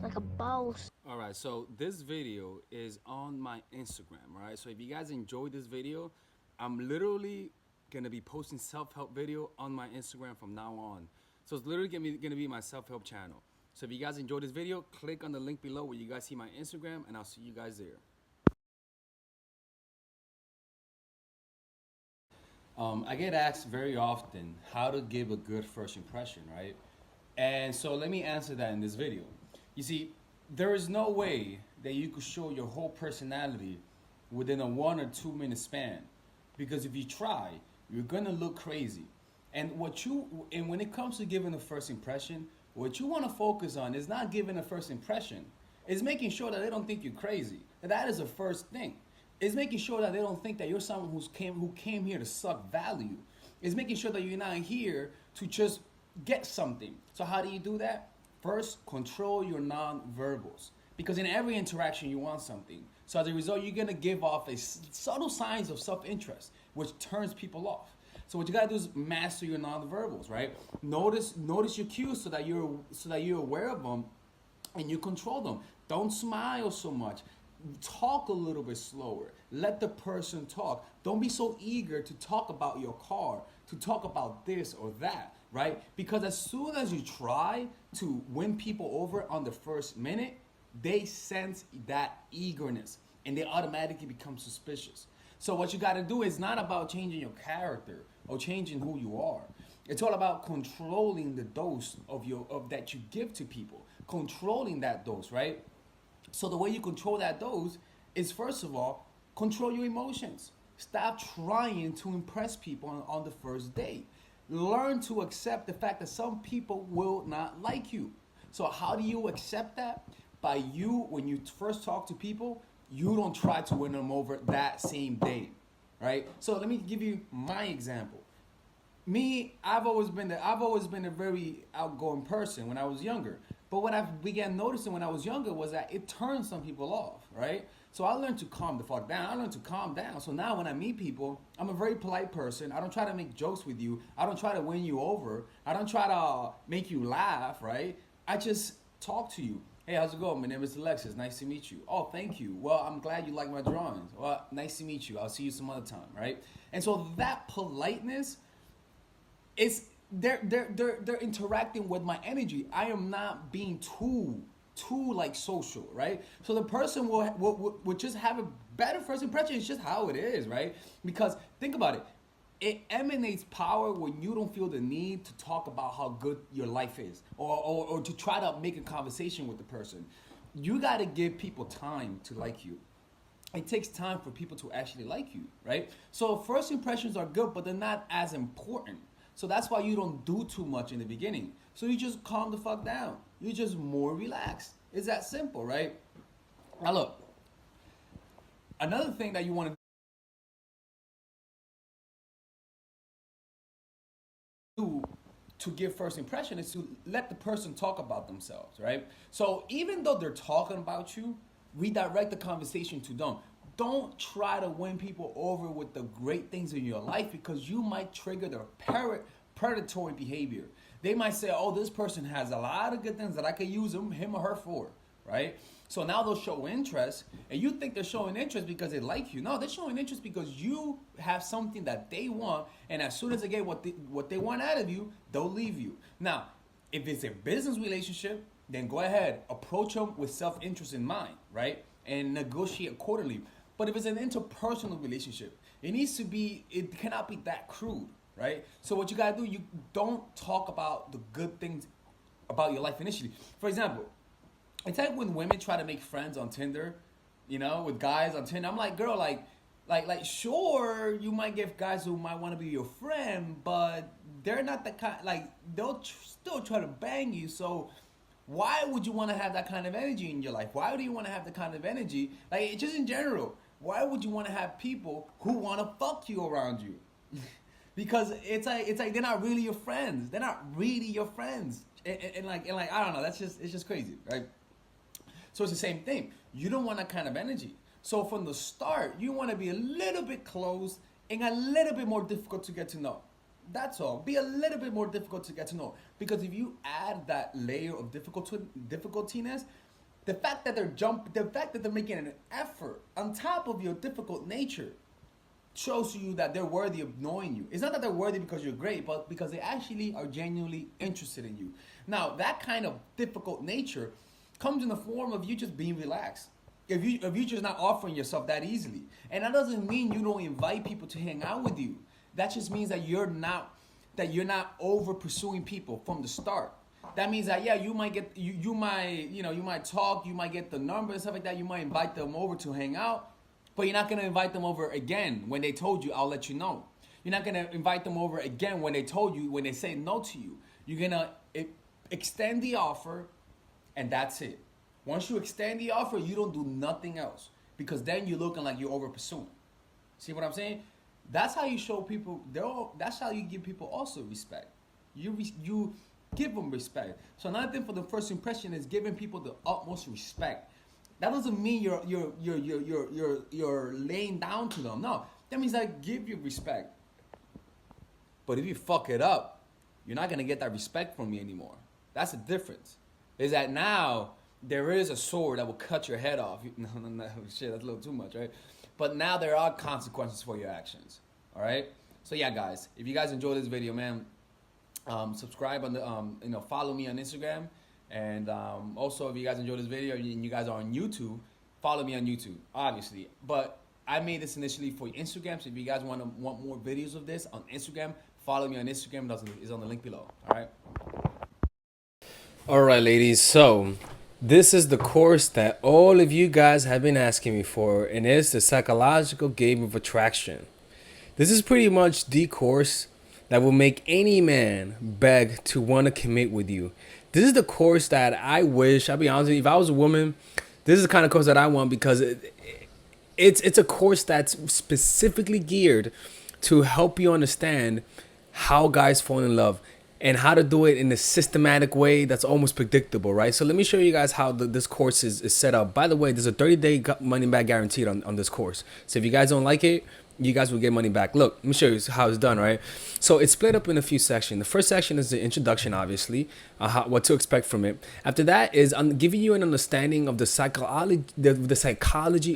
like a boss. All right, so this video is on my Instagram, all right? So if you guys enjoyed this video, I'm literally gonna be posting self-help video on my Instagram from now on. So it's literally gonna be my self-help channel. So if you guys enjoyed this video, click on the link below where you guys see my Instagram, and I'll see you guys there. I get asked very often how to give a good first impression, right? And so let me answer that in this video. You see, there is no way that you could show your whole personality within a 1 or 2 minute span. Because if you try, you're gonna look crazy. And when it comes to giving a first impression, what you want to focus on is not giving a first impression. It's making sure that they don't think you're crazy. That is the first thing. It's making sure that they don't think that you're someone who came here to suck value. It's making sure that you're not here to just get something. So how do you do that? First, control your non-verbals. Because in every interaction, you want something. So as a result, you're gonna give off subtle signs of self-interest, which turns people off. So what you gotta do is master your non-verbals, right? Notice your cues so that you're aware of them and you control them. Don't smile so much. Talk a little bit slower. Let the person talk. Don't be so eager to talk about your car, to talk about this or that, right? Because as soon as you try to win people over on the first minute, they sense that eagerness and they automatically become suspicious. So what you got to do is not about changing your character or changing who you are. It's all about controlling the dose of that you give to people, controlling that dose, right? So the way you control that dose is, first of all, control your emotions. Stop trying to impress people on the first date. Learn to accept the fact that some people will not like you. So how do you accept that? By when you first talk to people, you don't try to win them over that same day, right? So let me give you my example. Me, I've always been a very outgoing person when I was younger. But what I began noticing when I was younger was that it turned some people off, right? So I learned to calm the fuck down. I learned to calm down. So now when I meet people, I'm a very polite person. I don't try to make jokes with you. I don't try to win you over. I don't try to make you laugh, right? I just talk to you. Hey, how's it going? My name is Alexis. Nice to meet you. Oh, thank you. Well, I'm glad you like my drawings. Well, nice to meet you. I'll see you some other time, right? And so that politeness is they're interacting with my energy. I am not being too like social, right? So the person will just have a better first impression. It's just how it is, right? Because think about it. It emanates power when you don't feel the need to talk about how good your life is or to try to make a conversation with the person. You got to give people time to like you. It takes time for people to actually like you, right? So first impressions are good, but they're not as important. So that's why you don't do too much in the beginning. So you just calm the fuck down. You're just more relaxed. It's that simple, right? Now look, another thing that you want to do to give first impression is to let the person talk about themselves, right? So even though they're talking about you, redirect the conversation to them. Don't try to win people over with the great things in your life because you might trigger their predatory behavior. They might say, oh, this person has a lot of good things that I could use him or her for, right? So now they'll show interest, and you think they're showing interest because they like you. No, they're showing interest because you have something that they want, and as soon as they get what they want out of you, they'll leave you. Now, if it's a business relationship, then go ahead, approach them with self-interest in mind, right? And negotiate accordingly. But if it's an interpersonal relationship, it cannot be that crude, right? So what you gotta do, you don't talk about the good things about your life initially. For example, it's like when women try to make friends on Tinder, with guys on Tinder. I'm like, girl, like, sure, you might get guys who might want to be your friend, but they're not the kind, like, they'll still try to bang you. So why would you want to have that kind of energy in your life? Why do you want to have the kind of energy, like, just in general? Why would you want to have people who want to fuck you around you? Because it's like they're not really your friends. They're not really your friends. And like I don't know. It's just crazy, right? So it's the same thing. You don't want that kind of energy. So from the start, you want to be a little bit close and a little bit more difficult to get to know. That's all. Be a little bit more difficult to get to know. Because if you add that layer of difficultiness, The fact that they're making an effort on top of your difficult nature shows you that they're worthy of knowing you. It's not that they're worthy because you're great, but because they actually are genuinely interested in you. Now, that kind of difficult nature comes in the form of you just being relaxed. If you're just not offering yourself that easily. And that doesn't mean you don't invite people to hang out with you. That just means that you're not over pursuing people from the start. That means that, yeah, you might talk, you might get the number and stuff like that. You might invite them over to hang out, but you're not going to invite them over again when they told you, I'll let you know. You're not going to invite them over again when they say no to you. You're going to extend the offer, and that's it. Once you extend the offer, you don't do nothing else, because then you're looking like you're over pursuing. See what I'm saying? That's how you show people. That's how you give people also respect. You give them respect. So another thing for the first impression is giving people the utmost respect. That doesn't mean you're laying down to them. No, that means I give you respect. But if you fuck it up, you're not gonna get that respect from me anymore. That's the difference. Is that now there is a sword that will cut your head off. No, shit, that's a little too much, right? But now there are consequences for your actions. All right. So yeah, guys, if you guys enjoyed this video, man, subscribe on the follow me on Instagram, and also if you guys enjoyed this video and you guys are on YouTube, follow me on YouTube, obviously. But I made this initially for Instagram, so if you guys want more videos of this on Instagram, follow me on Instagram. It's on the link below. All right, ladies. So this is the course that all of you guys have been asking me for, and it's the psychological game of attraction. This is pretty much the course that will make any man beg to want to commit with you. This is the course that I wish, I'll be honest with you, if I was a woman, this is the kind of course that I want, because it's a course that's specifically geared to help you understand how guys fall in love and how to do it in a systematic way that's almost predictable, right? So let me show you guys how this course is set up. By the way, there's a 30-day money back guaranteed on this course. So if you guys don't like it, you guys will get money back. Look, let me show you how it's done, right? So it's split up in a few sections. The first section is the introduction, obviously, what to expect from it. After that is giving you an understanding of the psychology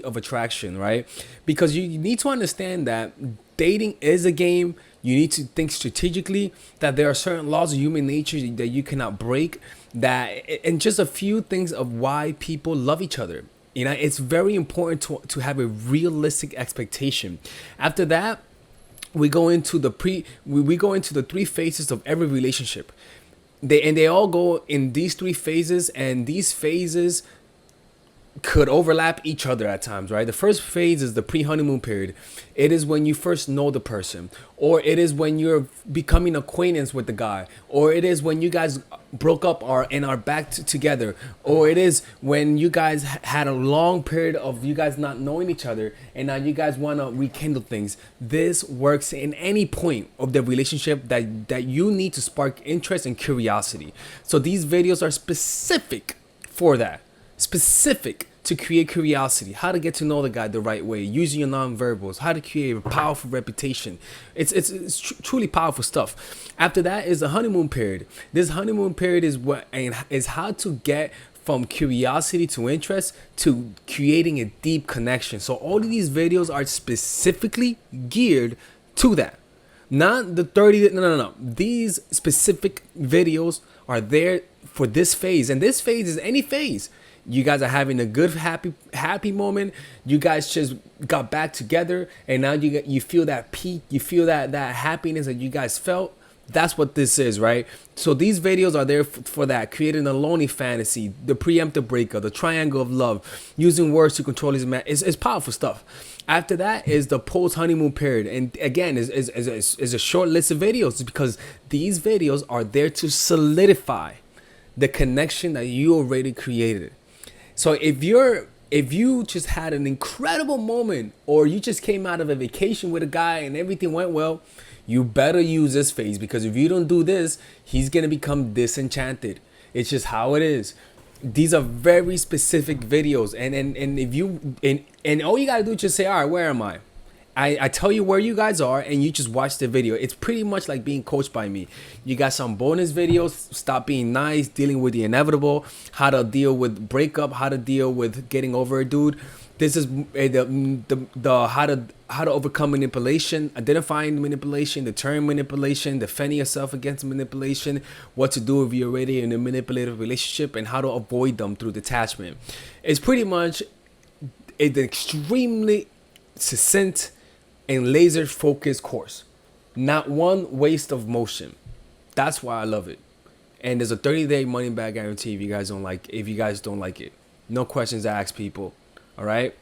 of attraction, right? Because you need to understand that dating is a game. You need to think strategically, that there are certain laws of human nature that you cannot break, and just a few things of why people love each other. You know, it's very important to have a realistic expectation. After that, we go into the three phases of every relationship. They all go in these three phases, and these phases could overlap each other at times, right? The first phase is the pre-honeymoon period. It is when you first know the person, or it is when you're becoming acquaintance with the guy, or it is when you guys broke up and are back together, or it is when you guys had a long period of you guys not knowing each other and now you guys want to rekindle things. This works in any point of the relationship that you need to spark interest and curiosity. So these videos are specific for that. Specific to create curiosity, how to get to know the guy the right way, using your non-verbals, how to create a powerful reputation. It's truly powerful stuff. After that is the honeymoon period. This honeymoon period is how to get from curiosity to interest to creating a deep connection. So all of these videos are specifically geared to that. Not the 30, no. These specific videos are there for this phase, and this phase is any phase. You guys are having a good, happy moment. You guys just got back together, and now you feel that peak. You feel that happiness that you guys felt. That's what this is, right? So these videos are there for that, creating a lonely fantasy, the preemptive breakup, the triangle of love, using words to control his man. It's powerful stuff. After that is the post-honeymoon period, and again, is a short list of videos, because these videos are there to solidify the connection that you already created. So if you just had an incredible moment, or you just came out of a vacation with a guy and everything went well, you better use this phase, because if you don't do this, he's gonna become disenchanted. It's just how it is. These are very specific videos, and if you and all you gotta do is just say, all right, where am I? I tell you where you guys are and you just watch the video. It's pretty much like being coached by me. You got some bonus videos, stop being nice, dealing with the inevitable, how to deal with breakup, how to deal with getting over a dude. This is the how to overcome manipulation, identifying manipulation, deterring manipulation, defending yourself against manipulation, what to do if you're already in a manipulative relationship, and how to avoid them through detachment. It's pretty much an extremely succinct and laser focused course. Not one waste of motion. That's why I love it. And there's a 30-day money back guarantee if you guys don't like it. No questions asked, people. All right?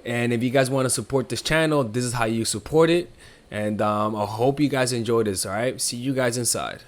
And if you guys want to support this channel, this is how you support it. And I hope you guys enjoy this, all right? See you guys inside.